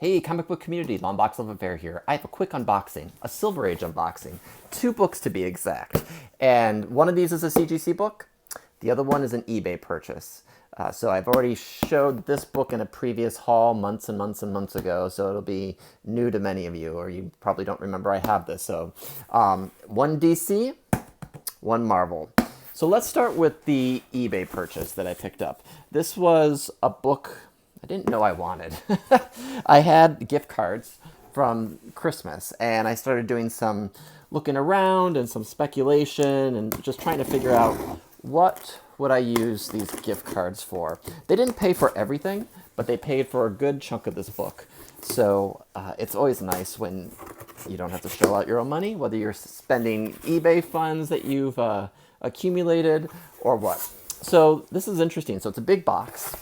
Hey, comic book community, Longbox Love Affair here. I have a quick unboxing, a Silver Age unboxing, 2 books to be exact. And one of these is a CGC book, the other one is an eBay purchase. So I've already showed this book in a previous haul months and months and months ago, so it'll be new to many of you, or you probably don't remember I have this. So one DC, one Marvel. So let's start with the eBay purchase that I picked up. This was a book I didn't know I wanted. I had gift cards from Christmas, and I started doing some looking around and some speculation and just trying to figure out what would I use these gift cards for. They didn't pay for everything, but they paid for a good chunk of this book. So it's always nice when you don't have to shell out your own money, whether you're spending eBay funds that you've accumulated or what. So this is interesting. So it's a big box.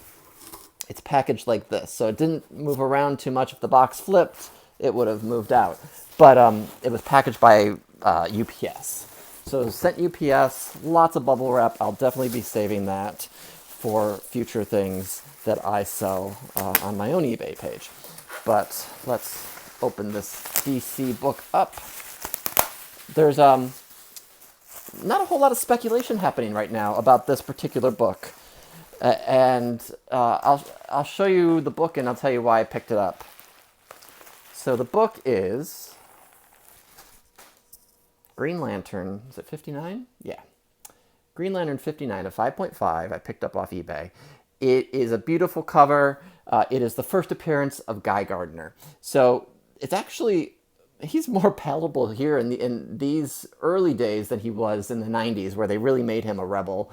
It's packaged like this, so it didn't move around too much. If the box flipped, it would have moved out. But it was packaged by UPS. So sent UPS, lots of bubble wrap. I'll definitely be saving that for future things that I sell on my own eBay page. But let's open this DC book up. There's not a whole lot of speculation happening right now about this particular book. I'll show you the book and I'll tell you why I picked it up. So the book is Green Lantern, is it 59? Yeah. Green Lantern 59, a 5.5 I picked up off eBay. It is a beautiful cover. It is the first appearance of Guy Gardner. So it's actually, he's more palatable here in these early days than he was in the 90s, where they really made him a rebel,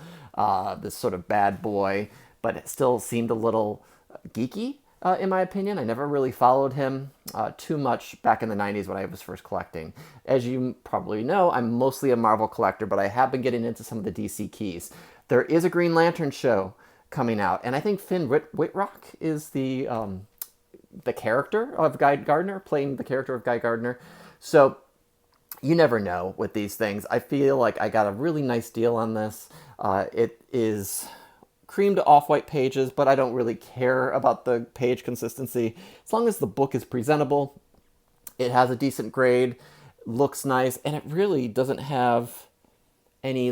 this sort of bad boy, but it still seemed a little geeky, in my opinion. I never really followed him too much back in the 90s when I was first collecting. As you probably know, I'm mostly a Marvel collector, but I have been getting into some of the DC keys. There is a Green Lantern show coming out, and I think Finn Wittrock is the character of Guy Gardner, playing the character of Guy Gardner. So you never know with these things. I feel like I got a really nice deal on this. It is creamed off-white pages, but I don't really care about the page consistency. As long as the book is presentable, it has a decent grade, looks nice, and it really doesn't have any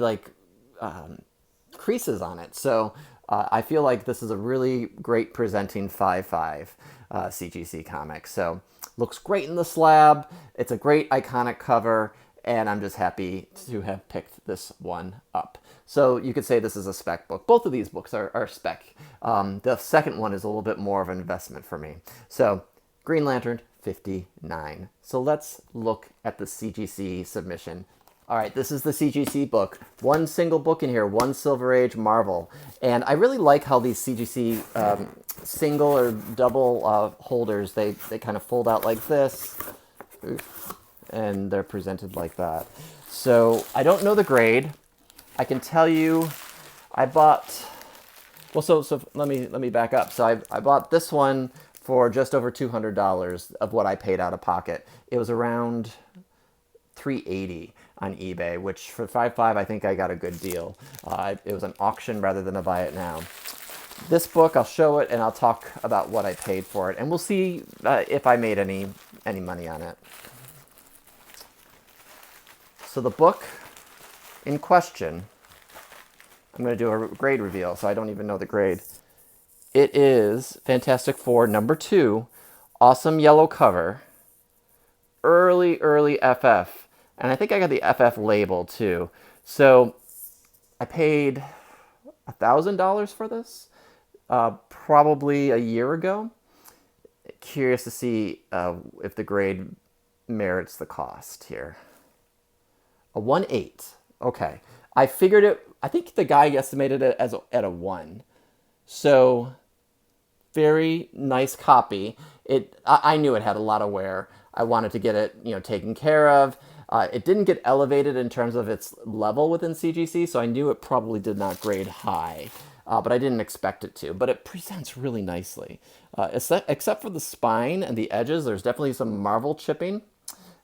creases on it. So I feel like this is a really great presenting 5.5 CGC comic. So looks great in the slab. It's a great iconic cover, and I'm just happy to have picked this one up. So you could say this is a spec book. Both of these books are spec. The second one is a little bit more of an investment for me. So Green Lantern 59. So let's look at the CGC submission. All right, this is the CGC book. One single book in here, one Silver Age Marvel. And I really like how these CGC single or double holders, they kind of fold out like this. Oof, and they're presented like that. So I don't know the grade. I can tell you I bought, well, so let me back up. So I bought this one for just over $200 of what I paid out of pocket. It was around $380 on eBay, which for 5.5 I think I got a good deal. It was an auction rather than a buy it now. This book, I'll show it and I'll talk about what I paid for it, and we'll see if I made any money on it. So the book in question, I'm going to do a grade reveal, so I don't even know the grade. It is Fantastic Four #2, awesome yellow cover, early FF, and I think I got the FF label too. So I paid $1,000 for this, probably a year ago. Curious to see if the grade merits the cost here. A 1.8. Okay. I figured it, I think the guy estimated it as at a 1. So very nice copy. I knew it had a lot of wear. I wanted to get it, taken care of. It didn't get elevated in terms of its level within CGC, so I knew it probably did not grade high, but I didn't expect it to. But it presents really nicely. Except for the spine and the edges, there's definitely some Marvel chipping.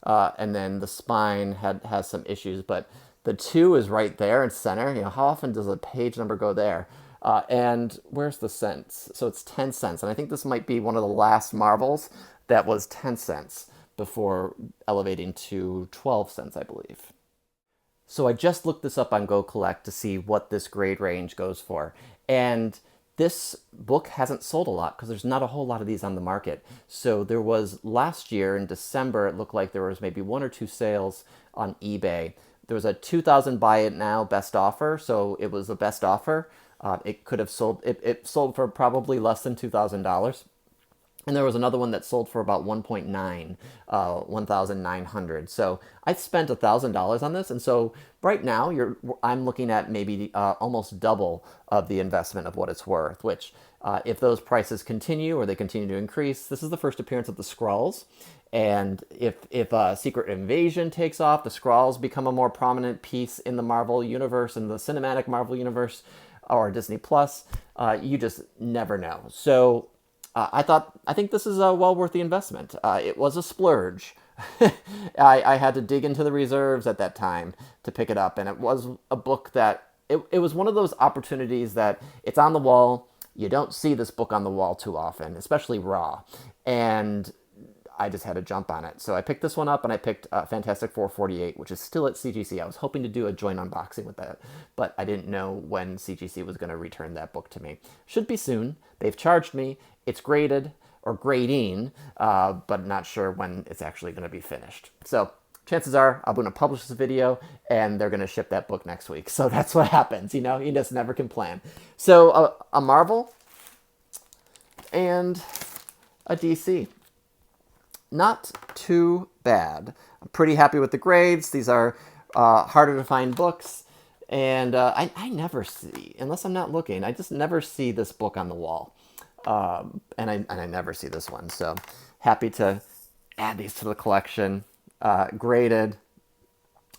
And then the spine has some issues, but the 2 is right there in center. How often does a page number go there? And where's the cents? So it's 10 cents. And I think this might be one of the last Marvels that was 10 cents before elevating to 12 cents, I believe. So I just looked this up on Go Collect to see what this grade range goes for. And this book hasn't sold a lot because there's not a whole lot of these on the market. So there was last year in December, it looked like there was maybe 1 or 2 sales on eBay. There was a 2,000 buy it now best offer. So it was the best offer. It could have sold, it sold for probably less than $2,000. And there was another one that sold for about 1.9, 1,900. So I spent $1,000 on this, and so right now I'm looking at maybe almost double of the investment of what it's worth. Which, if those prices continue or they continue to increase, this is the first appearance of the Skrulls, and if Secret Invasion takes off, the Skrulls become a more prominent piece in the Marvel universe, in the cinematic Marvel universe, or Disney Plus, you just never know. So. I think this is well worth the investment. It was a splurge. I had to dig into the reserves at that time to pick it up, and it was a book that, it was one of those opportunities that it's on the wall. You don't see this book on the wall too often, especially raw, and I just had to jump on it. So I picked this one up, and I picked Fantastic 448, which is still at CGC. I was hoping to do a joint unboxing with that, but I didn't know when CGC was going to return that book to me. Should be soon. They've charged me. It's graded, or grading, but not sure when it's actually going to be finished. So chances are I'm going to publish this video, and they're going to ship that book next week. So that's what happens, you know? You just never can plan. So a Marvel and a DC. Not too bad. I'm pretty happy with the grades. These are harder to find books. And I never see, unless I'm not looking, I just never see this book on the wall. And I never see this one. So happy to add these to the collection. Graded.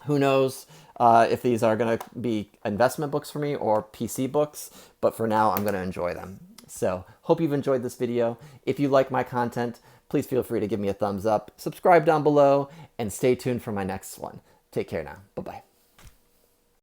Who knows if these are going to be investment books for me or PC books. But for now, I'm going to enjoy them. So hope you've enjoyed this video. If you like my content, please feel free to give me a thumbs up, subscribe down below, and stay tuned for my next one. Take care now. Bye-bye.